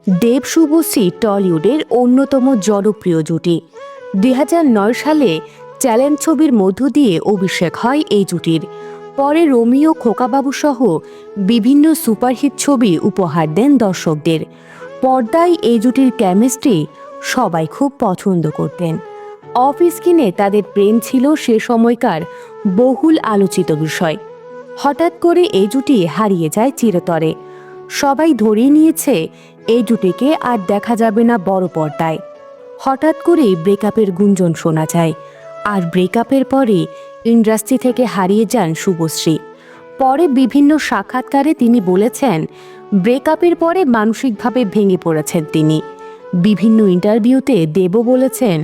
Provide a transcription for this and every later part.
দেব শুভশ্রী টলিউডের অন্যতম জনপ্রিয় জুটি। 2009 সালে চ্যালেঞ্জ ছবির মধ্য দিয়ে অভিষেক হয় এই জুটির। পরে রোমিও, খোকাবাবু সহ বিভিন্ন সুপারহিট ছবি উপহার দেন দর্শকদের। পর্দায় এই জুটির কেমিস্ট্রি সবাই খুব পছন্দ করতেন। অফ স্ক্রিনে তাদের প্রেম ছিল সে সময়কার বহুল আলোচিত বিষয়। হঠাৎ করে এই জুটি হারিয়ে যায় চিরতরে। সবাই ধরেই নিয়েছে এই জুটিকে আর দেখা যাবে না বড় পর্দায়। হঠাৎ করেই ব্রেকআপের গুঞ্জন শোনা যায়, আর ব্রেকআপের পরে ইন্ডাস্ট্রি থেকে হারিয়ে যান শুভশ্রী। পরে বিভিন্ন সাক্ষাৎকারে তিনি বলেছেন, ব্রেকআপের পরে মানসিকভাবে ভেঙে পড়েছেন তিনি। বিভিন্ন ইন্টারভিউতে দেবও বলেছেন,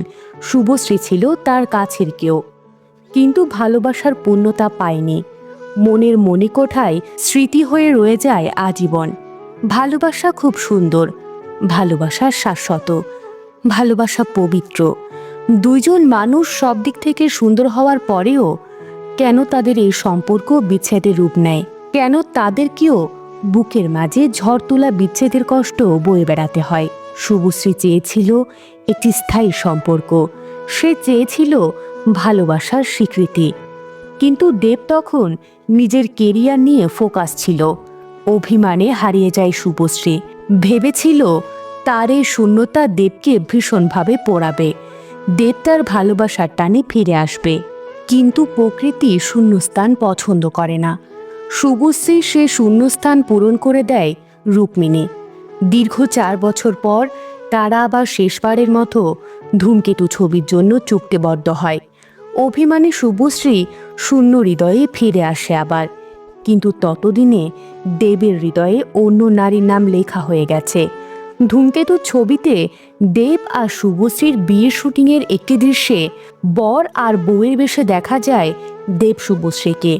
শুভশ্রী ছিল তার কাছের কেউ, কিন্তু ভালোবাসার পূর্ণতা পায়নি। মনের মণিকোঠায় স্মৃতি হয়ে রয়ে যায় আজীবন। ভালোবাসা খুব সুন্দর, ভালোবাসা শাশ্বত, ভালোবাসা পবিত্র। দুইজন মানুষ সব দিক থেকে সুন্দর হওয়ার পরেও কেন তাদের এই সম্পর্ক বিচ্ছেদের রূপ নেয়? কেন তাদেরকেও বুকের মাঝে ঝড় তোলা বিচ্ছেদের কষ্ট বয়ে বেড়াতে হয়? শুভশ্রী চেয়েছিল একটি স্থায়ী সম্পর্ক, সে চেয়েছিল ভালোবাসার স্বীকৃতি। কিন্তু দেব তখন নিজের কেরিয়ার নিয়ে ফোকাস ছিল। অভিমানে হারিয়ে যায় শুভশ্রী। ভেবেছিল তার এই শূন্যতা দেবকে ভীষণভাবে পোড়াবে, দেব তার ভালোবাসার টানে ফিরে আসবে। কিন্তু প্রকৃতি শূন্যস্থান পছন্দ করে না। শুভশ্রী সে শূন্যস্থান পূরণ করে দেয় রুক্মিণী। দীর্ঘ 4 বছর পর তারা আবার শেষবারের মতো ধূমকেতু ছবির জন্য চুক্তিবদ্ধ হয়। অভিমানী শুভশ্রী শূন্য হৃদয়ে ফিরে আসে আবার। কিন্তু ততদিনে দেবের হৃদয়ে অন্য নারীর নাম লেখা হয়ে গেছে। ধূমকেতু ছবিতে দেব আর শুভশ্রীর বিয়ের শুটিংয়ের একটি দৃশ্যে বর আর বউয়ের বেশে দেখা যায় দেব শুভশ্রীকে।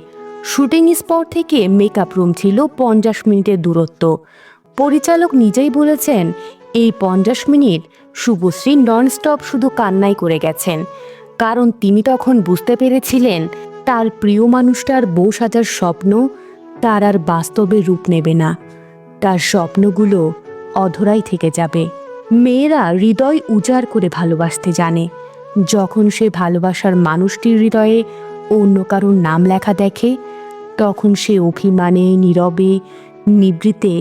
শুটিং স্পট থেকে মেকআপ রুম ছিল 50 মিনিটের দূরত্ব। পরিচালক নিজেই বলেছেন, এই 50 মিনিট শুভশ্রী ননস্টপ শুধু কান্নাই করে গেছেন, কারণ তিনি তখন বুঝতে পেরেছিলেন তার প্রিয় মানুষটার বউ সাজার স্বপ্ন তার আর বাস্তবে রূপ নেবে না। তার স্বপ্নগুলো অধরাই থেকে যাবে। মেয়েরা হৃদয় উজাড় করে ভালোবাসতে জানে। যখন সে ভালোবাসার মানুষটির হৃদয়ে অন্য কারোর নাম লেখা দেখে, তখন সে অভিমানে, নীরবে, নিবৃতে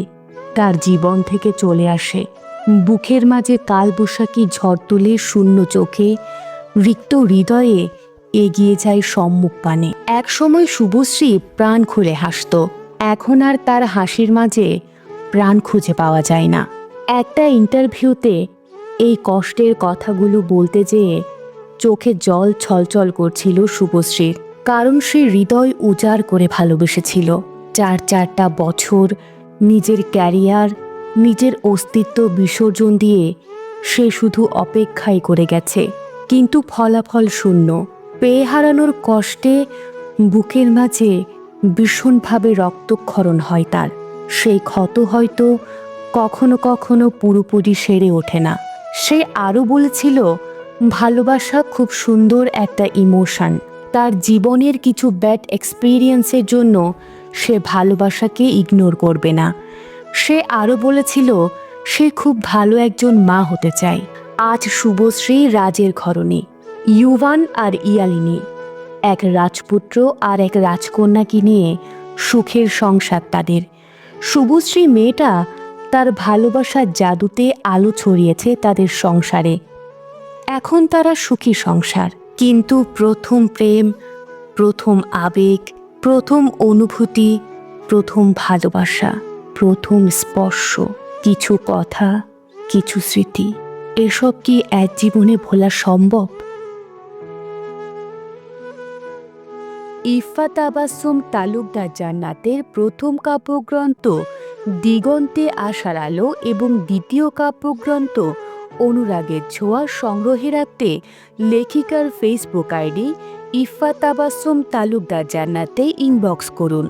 তার জীবন থেকে চলে আসে। বুকের মাঝে কালবৈশাখী ঝড় তুলে শূন্য চোখে, রিক্ত হৃদয়ে এগিয়ে যায় সম্মুখ পানে। একসময় শুভশ্রী প্রাণ খুলে হাসত, এখন আর তার হাসির মাঝে প্রাণ খুঁজে পাওয়া যায় না। একটা ইন্টারভিউতে এই কষ্টের কথাগুলো বলতে যেয়ে চোখে জল ছলছল করছিল শুভশ্রীর, কারণ সে হৃদয় উজাড় করে ভালোবেসেছিল। 4টা বছর নিজের ক্যারিয়ার, নিজের অস্তিত্ব বিসর্জন দিয়ে সে শুধু অপেক্ষাই করে গেছে, কিন্তু ফলাফল শূন্য। পেয়ে হারানোর কষ্টে বুকের মাঝে ভীষণভাবে রক্তক্ষরণ হয় তার। সেই ক্ষত হয়তো কখনো কখনো পুরোপুরি সেরে ওঠে না। সে আরও বলেছিল, ভালোবাসা খুব সুন্দর একটা ইমোশন। তার জীবনের কিছু ব্যাড এক্সপিরিয়েন্সের জন্য সে ভালোবাসাকে ইগনোর করবে না। সে আরও বলেছিল, সে খুব ভালো একজন মা হতে চায়। আজ শুভশ্রী রাজের ঘরণী, ইউভান আর ইয়ালিনী, এক রাজপুত্র আর এক রাজকন্যাকে নিয়ে সুখের সংসার তাদের। শুভশ্রী মেয়েটা তার ভালোবাসার জাদুতে আলো ছড়িয়েছে তাদের সংসারে। এখন তারা সুখী সংসার। কিন্তু প্রথম প্রেম, প্রথম আবেগ, প্রথম অনুভূতি, প্রথম ভালোবাসা, প্রথম স্পর্শ, কিছু কথা, কিছু স্মৃতি, এসব কি এক জীবনে ভোলা সম্ভব? ইফফাত তাবাসসুম তালুকদার জান্নাতের প্রথম কাব্যগ্রন্থ দিগন্তে আশার আলো এবং দ্বিতীয় কাব্যগ্রন্থ অনুরাগের ছোঁয়া সংগ্রহে রাখতে লেখিকার ফেসবুক আইডি ইফফাত তাবাসসুম তালুকদার জান্নাতে ইনবক্স করুন।